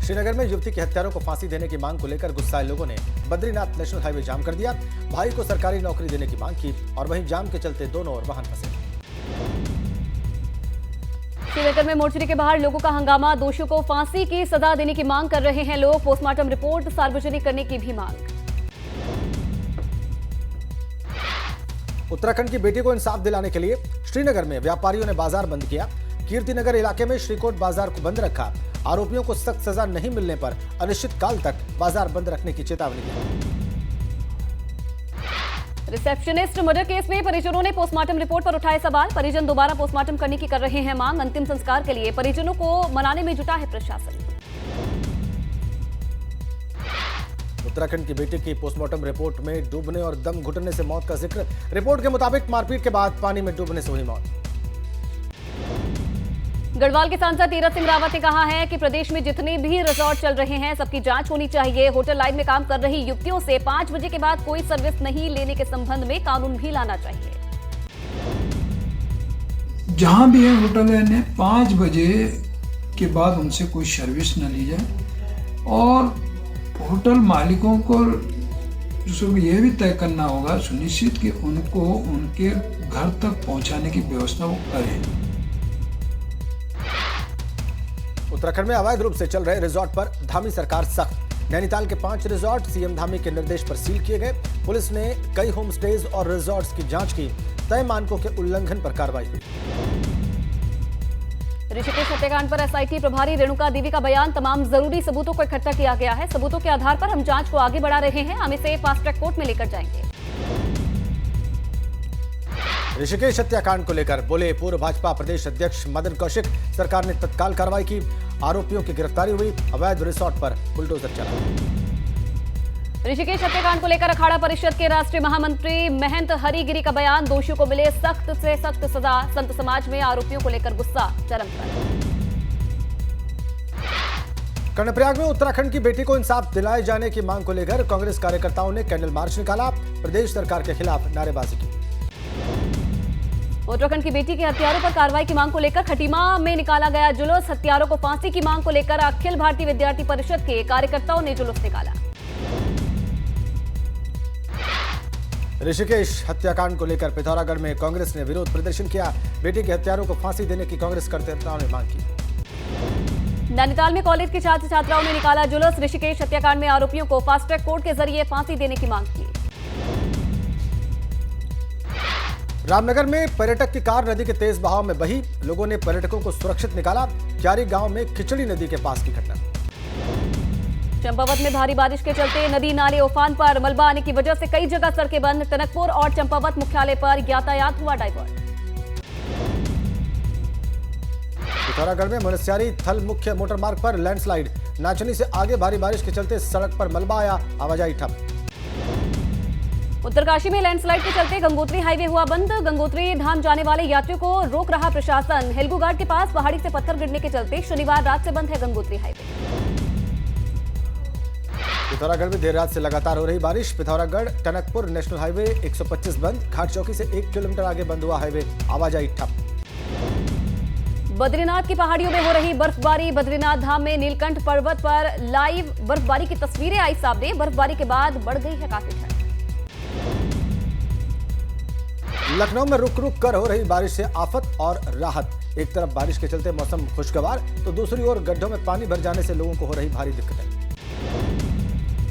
श्रीनगर में युवती के हत्यारों को फांसी देने की मांग को लेकर गुस्साए लोगों ने बद्रीनाथ नेशनल हाईवे जाम कर दिया। भाई को सरकारी नौकरी देने की मांग की और वहीं जाम के चलते दोनों ओर वाहन फंसे। श्रीनगर में मोर्चरी के बाहर लोगों का हंगामा। दोषियों को फांसी की सजा देने की मांग कर रहे हैं लोग। पोस्टमार्टम रिपोर्ट सार्वजनिक करने की भी मांग। उत्तराखंड की बेटी को इंसाफ दिलाने के लिए श्रीनगर में व्यापारियों ने बाजार बंद किया। कीर्तिनगर इलाके में श्रीकोट बाजार को बंद रखा। आरोपियों को सख्त सजा नहीं मिलने पर अनिश्चितकाल तक बाजार बंद रखने की चेतावनी दी। रिसेप्शनिस्ट मर्डर केस में परिजनों ने पोस्टमार्टम रिपोर्ट पर उठाए सवाल। परिजन दोबारा पोस्टमार्टम करने की कर रहे हैं मांग। अंतिम संस्कार के लिए परिजनों को मनाने में जुटा है प्रशासन। उत्तराखंड की बेटी की पोस्टमार्टम रिपोर्ट में डूबने और दम घुटने से मौत का जिक्र। रिपोर्ट के मुताबिक मारपीट के बाद पानी में डूबने से हुई मौत। गढ़वाल के सांसद तीरथ सिंह रावत ने कहा है कि प्रदेश में जितने भी रिजॉर्ट चल रहे हैं सबकी जांच होनी चाहिए। होटल लाइन में काम कर रही युवतियों से 5 बजे के बाद कोई सर्विस नहीं लेने के संबंध में कानून भी लाना चाहिए। जहां भी है होटल लाइन 5 बजे के बाद उनसे कोई सर्विस न ली जाए और होटल मालिकों को यह भी तय करना होगा सुनिश्चित कि उनको उनके घर तक पहुंचाने की व्यवस्था वो करें। उत्तराखंड में अवैध रूप से चल रहे रिजॉर्ट पर धामी सरकार सख्त। नैनीताल के 5 रिजॉर्ट सीएम धामी के निर्देश पर सील किए गए। पुलिस ने कई होम स्टेज और रिजॉर्ट्स की जांच की। तय मानकों के उल्लंघन पर कार्रवाई हुई। ऋषिकेश हत्याकांड पर एसआईटी प्रभारी रेणुका देवी का बयान। तमाम जरूरी सबूतों को इकट्ठा किया गया है। सबूतों के आधार पर हम जांच को आगे बढ़ा रहे हैं। हम इसे फास्ट ट्रैक कोर्ट में लेकर जाएंगे। ऋषिकेश हत्याकांड को लेकर बोले पूर्व भाजपा प्रदेश अध्यक्ष मदन कौशिक। सरकार ने तत्काल कार्रवाई की। आरोपियों की गिरफ्तारी हुई। अवैध रिसोर्ट पर बुलडोजर चला। ऋषिकेश हत्याकांड को लेकर अखाड़ा परिषद के राष्ट्रीय महामंत्री महंत हरिगिरी का बयान। दोषियों को मिले सख्त से सख्त सजा। संत समाज में आरोपियों को लेकर गुस्सा चरम पर। कर्णप्रयाग में उत्तराखंड की बेटी को इंसाफ दिलाए जाने की मांग को लेकर कांग्रेस कार्यकर्ताओं ने कैंडल मार्च निकाला। प्रदेश सरकार के खिलाफ नारेबाजी की। उत्तराखंड की बेटी के हत्यारों पर कार्रवाई की मांग को लेकर खटीमा में निकाला गया जुलूस। हत्यारों को फांसी की मांग को लेकर अखिल भारतीय विद्यार्थी परिषद के कार्यकर्ताओं ने जुलूस निकाला। ऋषिकेश हत्याकांड को लेकर पिथौरागढ़ में कांग्रेस ने विरोध प्रदर्शन किया। बेटी के हत्यारों को फांसी देने की कांग्रेस कार्यकर्ताओं ने मांग की। नैनीताल में कॉलेज के छात्र छात्राओं ने निकाला जुलूस। ऋषिकेश हत्याकांड में आरोपियों को फास्ट ट्रैक कोर्ट के जरिए फांसी देने की मांग की। रामनगर में पर्यटक की कार नदी के तेज बहाव में बही। लोगों ने पर्यटकों को सुरक्षित निकाला। क्यारी गांव में खिचड़ी नदी के पास की घटना। चंपावत में भारी बारिश के चलते नदी नाले उफान पर। मलबा आने की वजह से कई जगह सड़कें बंद। टनकपुर और चंपावत मुख्यालय पर यातायात हुआ डाइवर्ट। पिथौरागढ़ में मुनस्यारी थल मुख्य मोटर मार्ग पर लैंडस्लाइड। नाचनी से आगे भारी बारिश के चलते सड़क पर मलबा आया। आवाजाही ठप। उत्तरकाशी में लैंडस्लाइड के चलते गंगोत्री हाईवे हुआ बंद। गंगोत्री धाम जाने वाले यात्रियों को रोक रहा प्रशासन। हेलगू घाट के पास पहाड़ी से पत्थर गिरने के चलते शनिवार रात से बंद है गंगोत्री हाईवे। पिथौरागढ़ में देर रात से लगातार हो रही बारिश। पिथौरागढ़ टनकपुर नेशनल हाईवे 125 बंद। घाट चौकी से 1 किलोमीटर आगे बंद हुआ हाईवे। आवाजाही ठप। बद्रीनाथ की पहाड़ियों में हो रही बर्फबारी। बद्रीनाथ धाम में नीलकंठ पर्वत पर लाइव बर्फबारी की तस्वीरें आई सामने। बर्फबारी के बाद बढ़ गई है काफी ठंड। लखनऊ में रुक रुक कर हो रही बारिश से आफत और राहत। एक तरफ बारिश के चलते मौसम खुशगवार तो दूसरी ओर गड्ढों में पानी भर जाने से लोगों को हो रही भारी दिक्कतें।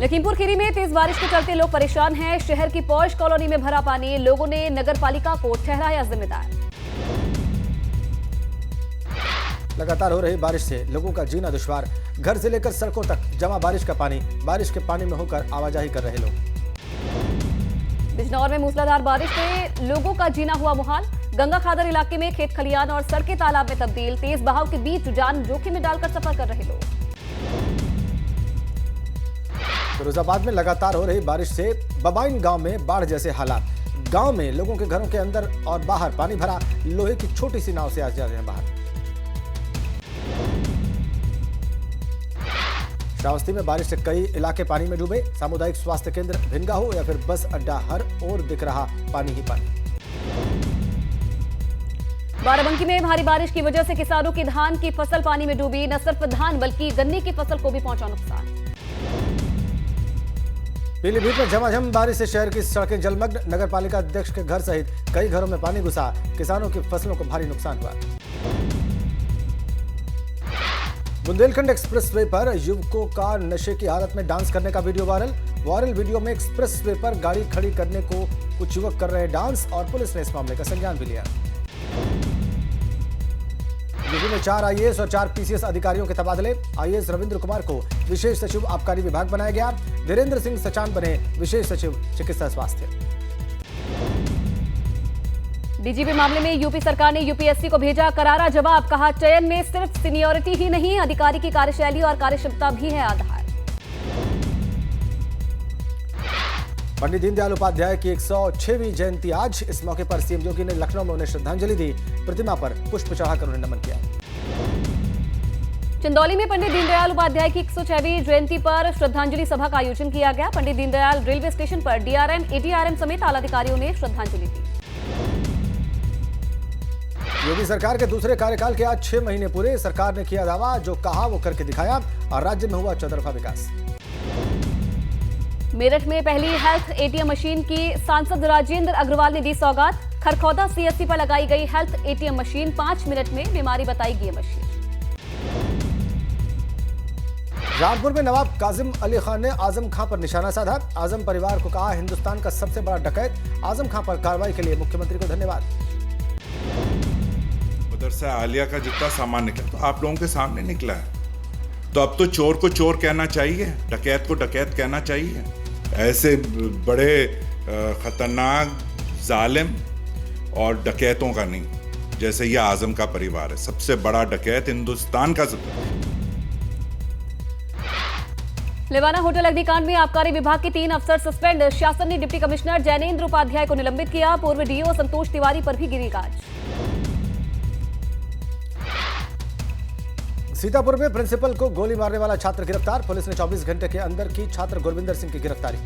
लखीमपुर खीरी में तेज बारिश के चलते लोग परेशान हैं। शहर की पॉश कॉलोनी में भरा पानी। लोगों ने नगर पालिका को ठहराया जिम्मेदार। लगातार हो रही बारिश से लोगों का जीना दुश्वार। घर से लेकर सड़कों तक जमा बारिश का पानी। बारिश के पानी में होकर आवाजाही कर रहे लोग। बिजनौर में मूसलाधार बारिश से लोगों का जीना हुआ मुहाल। गंगा खादर इलाके में खेत खलियान और सड़कें तालाब में तब्दील। तेज बहाव के बीच जान जोखिम में डालकर सफर कर रहे लोग। फिरोजाबाद में लगातार हो रही बारिश से बबाइन गांव में बाढ़ जैसे हालात। गांव में लोगों के घरों के अंदर और बाहर पानी भरा। लोहे की छोटी सी नाव से आ जा रहे हैं बाहर। श्रावस्ती में बारिश से कई इलाके पानी में डूबे। सामुदायिक स्वास्थ्य केंद्र भिनगा हो या फिर बस अड्डा, हर ओर दिख रहा पानी ही पानी। बाराबंकी में भारी बारिश की वजह से किसानों की धान की फसल पानी में डूबी। न सिर्फ धान बल्कि गन्ने की फसल को भी पहुंचा नुकसान। पीलीभीत में झमाझम बारिश से शहर की सड़कें जलमग्न। नगर पालिका अध्यक्ष के घर सहित कई घरों में पानी घुसा। किसानों की फसलों को भारी नुकसान हुआ। बुंदेलखंड एक्सप्रेस वे पर युवकों का नशे की हालत में डांस करने का वीडियो वायरल वीडियो में एक्सप्रेस वे पर गाड़ी खड़ी करने को कुछ युवक कर रहे डांस और पुलिस ने इस मामले का संज्ञान भी लिया। यूपी में 4 आईएएस और 4 पीसीएस अधिकारियों के तबादले। आईएएस रविंद्र कुमार को विशेष सचिव आबकारी विभाग बनाया गया। धीरेन्द्र सिंह सचान बने विशेष सचिव चिकित्सा स्वास्थ्य। डीजीपी मामले में यूपी सरकार ने यूपीएससी को भेजा करारा जवाब। कहा चयन में सिर्फ सीनियरिटी ही नहीं, अधिकारी की कार्यशैली और कार्यक्षमता भी है आधार। पंडित दीनदयाल उपाध्याय की 106वीं जयंती आज। इस मौके पर सीएम योगी ने लखनऊ में उन्हें श्रद्धांजलि दी। प्रतिमा पर पुष्प चढ़ाकर उन्हें नमन किया। चंदौली में पंडित दीनदयाल उपाध्याय की 106वीं जयंती पर श्रद्धांजलि सभा का आयोजन किया गया। पंडित दीनदयाल रेलवे स्टेशन पर डीआरएम, एडीआरएम समेत आला अधिकारियों ने श्रद्धांजलि दी। योगी सरकार के दूसरे कार्यकाल के आज 6 महीने पूरे। सरकार ने किया दावा, जो कहा वो करके दिखाया और राज्य में हुआ चौतरफा विकास। मेरठ में पहली हेल्थ एटीएम मशीन की सांसद राजेंद्र अग्रवाल ने दी सौगात। खरखौदा सीएससी पर लगाई गई हेल्थ एटीएम मशीन 5 मिनट में बीमारी बताएगी ये मशीन। रामपुर में नवाब काजिम अली खान ने आजम खां पर निशाना साधा। आजम परिवार को कहा हिंदुस्तान का सबसे बड़ा डकैत। आजम खां पर कार्रवाई के लिए मुख्यमंत्री को धन्यवाद। मदरसा आलिया का जितना सामान निकला तो आप लोगों के सामने निकला है, तो अब तो चोर को चोर कहना चाहिए, डकैत को डकैत कहना चाहिए। ऐसे बड़े खतरनाक जालिम और डकैतों का नहीं, जैसे ये आजम का परिवार है, सबसे बड़ा डकैत हिंदुस्तान का। लेवाना होटल अग्निकांड में आबकारी विभाग के 3 अफसर सस्पेंड। शासन ने डिप्टी कमिश्नर जैनेन्द्र उपाध्याय को निलंबित किया। पूर्व डीओ संतोष तिवारी पर भी गिरी गाज। सीतापुर में प्रिंसिपल को गोली मारने वाला छात्र गिरफ्तार। पुलिस ने 24 घंटे के अंदर की छात्र गुरविंदर सिंह की गिरफ्तारी।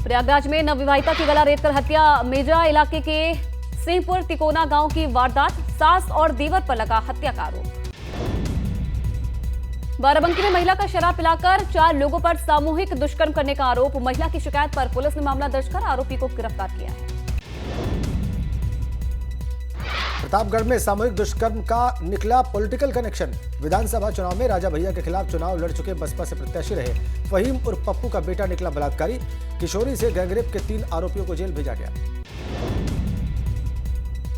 प्रयागराज में नवविवाहिता की गला रेतकर हत्या। मेजा इलाके के सिंहपुर तिकोना गांव की वारदात। सास और देवर पर लगा हत्या का आरोप। बाराबंकी में महिला का शराब पिलाकर 4 लोगों पर सामूहिक दुष्कर्म करने का आरोप। महिला की शिकायत पर पुलिस ने मामला दर्ज कर आरोपी को गिरफ्तार किया है। प्रतापगढ़ में सामूहिक दुष्कर्म का निकला पॉलिटिकल कनेक्शन। विधानसभा चुनाव में राजा भैया के खिलाफ चुनाव लड़ चुके बसपा से प्रत्याशी रहे फहीम उर्फ पप्पू का बेटा निकला बलात्कारी। किशोरी से गैंगरेप के 3 आरोपियों को जेल भेजा गया।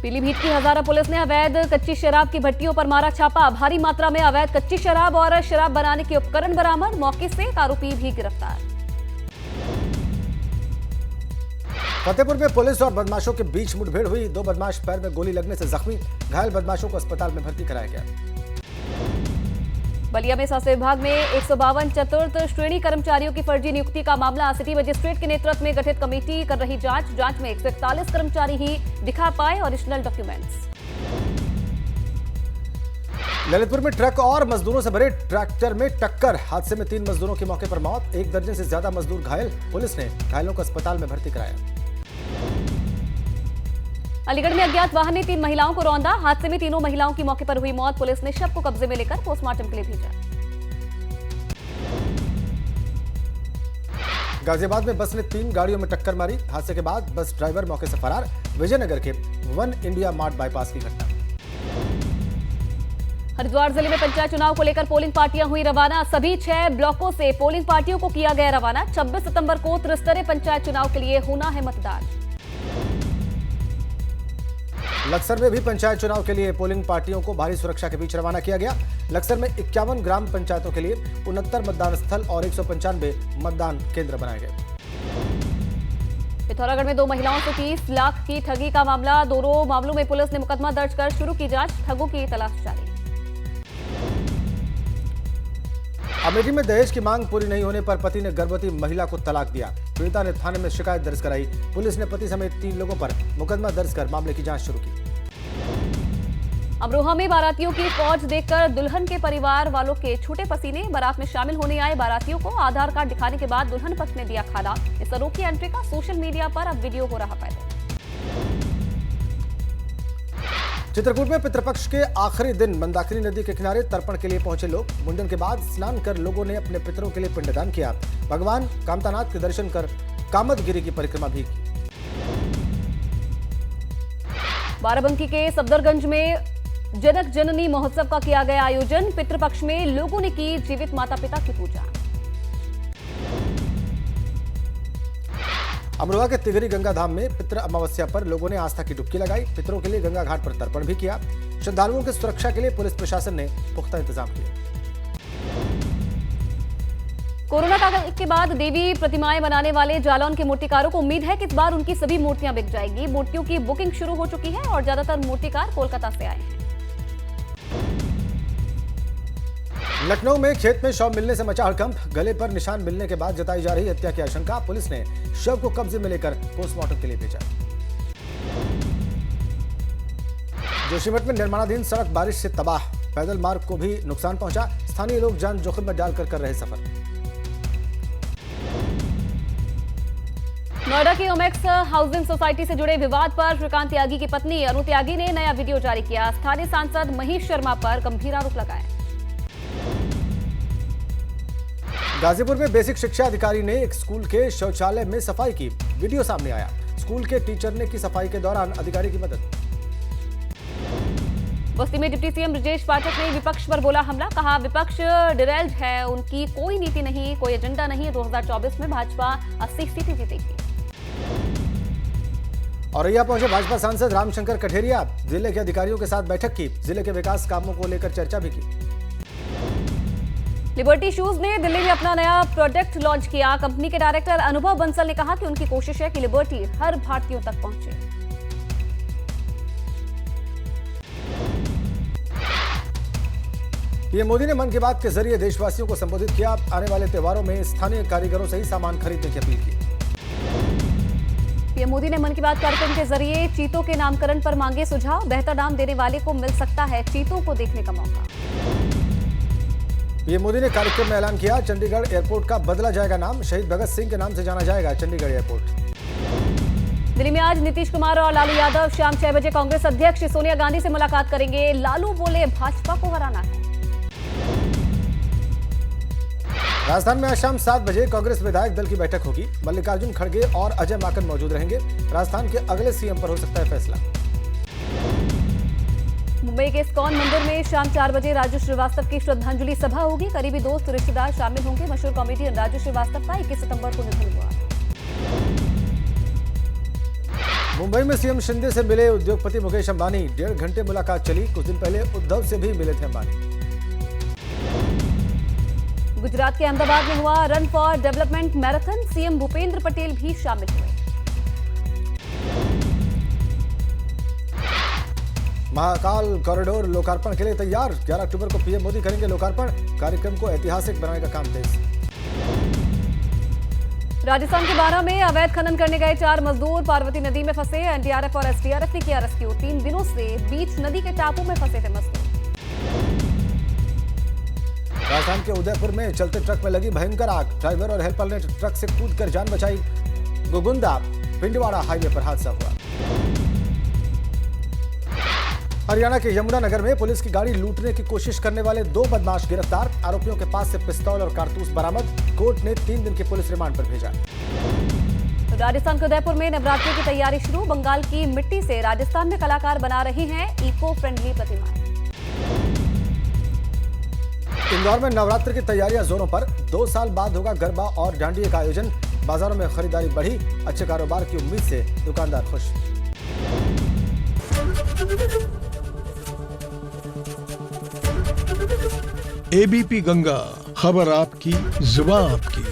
पीलीभीत की हजारा पुलिस ने अवैध कच्ची शराब की भट्टियों पर मारा छापा। भारी मात्रा में अवैध कच्ची शराब और शराब बनाने के उपकरण बरामद। मौके से एक आरोपी भी गिरफ्तार। फतेहपुर में पुलिस और बदमाशों के बीच मुठभेड़ हुई। 2 बदमाश पैर में गोली लगने से जख्मी। घायल बदमाशों को अस्पताल में भर्ती कराया गया। बलिया में स्वास्थ्य विभाग में 152 चतुर्थ श्रेणी कर्मचारियों की फर्जी नियुक्ति का मामला। सिटी मजिस्ट्रेट के नेतृत्व में गठित कमेटी कर रही जांच में 141 कर्मचारी ही दिखा पाए ओरिजिनल डॉक्यूमेंट्स। ललितपुर में ट्रक और मजदूरों से भरे ट्रैक्टर में टक्कर। हादसे में 3 मजदूरों की मौके पर मौत। 1 दर्जन से ज्यादा मजदूर घायल। पुलिस ने घायलों को अस्पताल में भर्ती कराया। अलीगढ़ में अज्ञात वाहन ने 3 महिलाओं को रौंदा। हादसे में तीनों महिलाओं की मौके पर हुई मौत। पुलिस ने शव को कब्जे में लेकर पोस्टमार्टम के लिए भेजा। गाजियाबाद में बस ने 3 गाड़ियों में टक्कर मारी। हादसे के बाद बस ड्राइवर मौके से फरार। विजयनगर के वन इंडिया मार्ट बाईपास की घटना। हरिद्वार जिले में पंचायत चुनाव को लेकर पोलिंग पार्टियां हुई रवाना। सभी 6 ब्लॉकों से पोलिंग पार्टियों को किया गया रवाना। 26 सितंबर को त्रिस्तरीय पंचायत चुनाव के लिए होना है मतदान। लक्सर में भी पंचायत चुनाव के लिए पोलिंग पार्टियों को भारी सुरक्षा के बीच रवाना किया गया। लक्सर में 51 ग्राम पंचायतों के लिए 69 मतदान स्थल और 195 मतदान केंद्र बनाए गए। पिथौरागढ़ में 2 महिलाओं से 30 लाख की ठगी का मामला। दोनों मामलों में पुलिस ने मुकदमा दर्ज कर शुरू की जांच। ठगों की तलाश जारी। अमेठी में दहेज की मांग पूरी नहीं होने पर पति ने गर्भवती महिला को तलाक दिया। पीड़िता ने थाने में शिकायत दर्ज कराई। पुलिस ने पति समेत 3 लोगों पर मुकदमा दर्ज कर मामले की जांच शुरू की। अमरोहा में बारातियों की फौज देखकर दुल्हन के परिवार वालों के छूटे पसीने। बारात में शामिल होने आए बारातियों को आधार कार्ड दिखाने के बाद दुल्हन पक्ष ने दिया खाना। इस अनोखी एंट्री का सोशल मीडिया पर अब वीडियो हो रहा वायरल। चित्रकूट में पितृपक्ष के आखिरी दिन मंदाकिनी नदी के किनारे तर्पण के लिए पहुंचे लोग। मुंडन के बाद स्नान कर लोगों ने अपने पितरों के लिए पिंडदान किया। भगवान कामतानाथ के दर्शन कर कामदगिरी की परिक्रमा भी की। बाराबंकी के सफदरगंज में जनक जननी महोत्सव का किया गया आयोजन। पितृपक्ष में लोगों ने की जीवित माता पिता की पूजा। अमरोहा के तिगरी गंगा धाम में पितृ अमावस्या पर लोगों ने आस्था की डुबकी लगाई। पितरों के लिए गंगा घाट पर तर्पण भी किया। श्रद्धालुओं की सुरक्षा के लिए पुलिस प्रशासन ने पुख्ता इंतजाम किए। कोरोना काल के बाद देवी प्रतिमाएं बनाने वाले जालौन के मूर्तिकारों को उम्मीद है कि इस बार उनकी सभी मूर्तियां बिक जाएगी। मूर्तियों की बुकिंग शुरू हो चुकी है और ज्यादातर मूर्तिकार कोलकाता से आए हैं। लखनऊ में खेत में शव मिलने से मचा हड़कंप। गले पर निशान मिलने के बाद जताई जा रही हत्या की आशंका। पुलिस ने शव को कब्जे में लेकर पोस्टमार्टम के लिए भेजा। जोशीमठ में निर्माणाधीन सड़क बारिश से तबाह। पैदल मार्ग को भी नुकसान पहुंचा। स्थानीय लोग जान जोखिम में डालकर कर रहे सफर। नोएडा की ओमेक्स हाउसिंग सोसाइटी से जुड़े विवाद पर श्रीकांत त्यागी की पत्नी अनु त्यागी ने नया वीडियो जारी किया। स्थानीय सांसद महेश शर्मा पर गंभीर आरोप लगाए। गाजीपुर में बेसिक शिक्षा अधिकारी ने एक स्कूल के शौचालय में सफाई की। वीडियो सामने आया। स्कूल के टीचर ने की सफाई के दौरान अधिकारी की मदद। बस्ती में डिप्टी सीएम ब्रजेश पाठक ने विपक्ष पर बोला हमला। कहा विपक्ष डिरेल्ड है, उनकी कोई नीति नहीं, कोई एजेंडा नहीं। 2024 में भाजपा 80 सीटें जीतेगी। औरैया पहुंचे भाजपा सांसद रामशंकर कठेरिया। जिले के अधिकारियों के साथ बैठक की। जिले के विकास कामों को लेकर चर्चा भी की। लिबर्टी शूज ने दिल्ली में अपना नया प्रोडक्ट लॉन्च किया। कंपनी के डायरेक्टर अनुभव बंसल ने कहा कि उनकी कोशिश है कि लिबर्टी हर भारतीयों तक पहुंचे। पीएम मोदी ने मन की बात के जरिए देशवासियों को संबोधित किया। आने वाले त्योहारों में स्थानीय कारीगरों से ही सामान खरीदने की अपील की। पीएम मोदी ने मन की बात कार्यक्रम के जरिए चीतों के नामकरण पर मांगे सुझाव। बेहतर नाम देने वाले को मिल सकता है चीतों को देखने का मौका। पीएम मोदी ने कार्यक्रम में ऐलान किया चंडीगढ़ एयरपोर्ट का बदला जाएगा नाम। शहीद भगत सिंह के नाम से जाना जाएगा चंडीगढ़ एयरपोर्ट। दिल्ली में आज नीतीश कुमार और लालू यादव शाम 6 बजे कांग्रेस अध्यक्ष सोनिया गांधी से मुलाकात करेंगे। लालू बोले भाजपा को हराना है। राजस्थान में आज शाम 7 बजे कांग्रेस विधायक दल की बैठक होगी। मल्लिकार्जुन खड़गे और अजय माकन मौजूद रहेंगे। राजस्थान के अगले सीएम पर हो सकता है फैसला। मुंबई के इस्कॉन मंदिर में शाम 4 बजे राजू श्रीवास्तव की श्रद्धांजलि सभा होगी। करीबी दोस्त रिश्तेदार शामिल होंगे। मशहूर कॉमेडियन राजू श्रीवास्तव का 21 सितंबर को निधन हुआ। मुंबई में सीएम शिंदे से मिले उद्योगपति मुकेश अंबानी। 1.5 घंटे मुलाकात चली। कुछ दिन पहले उद्धव से भी मिले थे अंबानी। गुजरात के अहमदाबाद में हुआ run for development marathon. CM Bhupendra Patel भी शामिल हुए। महाकाल कॉरिडोर लोकार्पण के लिए तैयार। 11 अक्टूबर को पीएम मोदी करेंगे लोकार्पण। कार्यक्रम को ऐतिहासिक बनाने का काम तेज। राजस्थान के बारां में अवैध खनन करने गए 4 मजदूर पार्वती नदी में फंसे। एनडीआरएफ और एसडीआरएफ ने किया रेस्क्यू। 3 दिनों से बीच नदी के टापू में फंसे थे मजदूर। राजस्थान के उदयपुर में चलते ट्रक में लगी भयंकर आग। ड्राइवर और हेल्पर ने ट्रक से कूदकर जान बचाई। गोगुंदा पिंडवाड़ा हाईवे पर हादसा हुआ। हरियाणा के यमुनानगर में पुलिस की गाड़ी लूटने की कोशिश करने वाले 2 बदमाश गिरफ्तार। आरोपियों के पास से पिस्तौल और कारतूस बरामद। कोर्ट ने 3 दिन के पुलिस रिमांड पर भेजा। राजस्थान के उदयपुर में नवरात्रि की तैयारी शुरू। बंगाल की मिट्टी से राजस्थान में कलाकार बना रहे हैं इको फ्रेंडली प्रतिमाएं। इंदौर में नवरात्र की तैयारियां जोरों पर। 2 साल बाद होगा गरबा और डांडिया का आयोजन। बाजारों में खरीदारी बढ़ी। अच्छे कारोबार की उम्मीद से दुकानदार खुश। एबीपी गंगा, खबर आपकी, जुबान आपकी।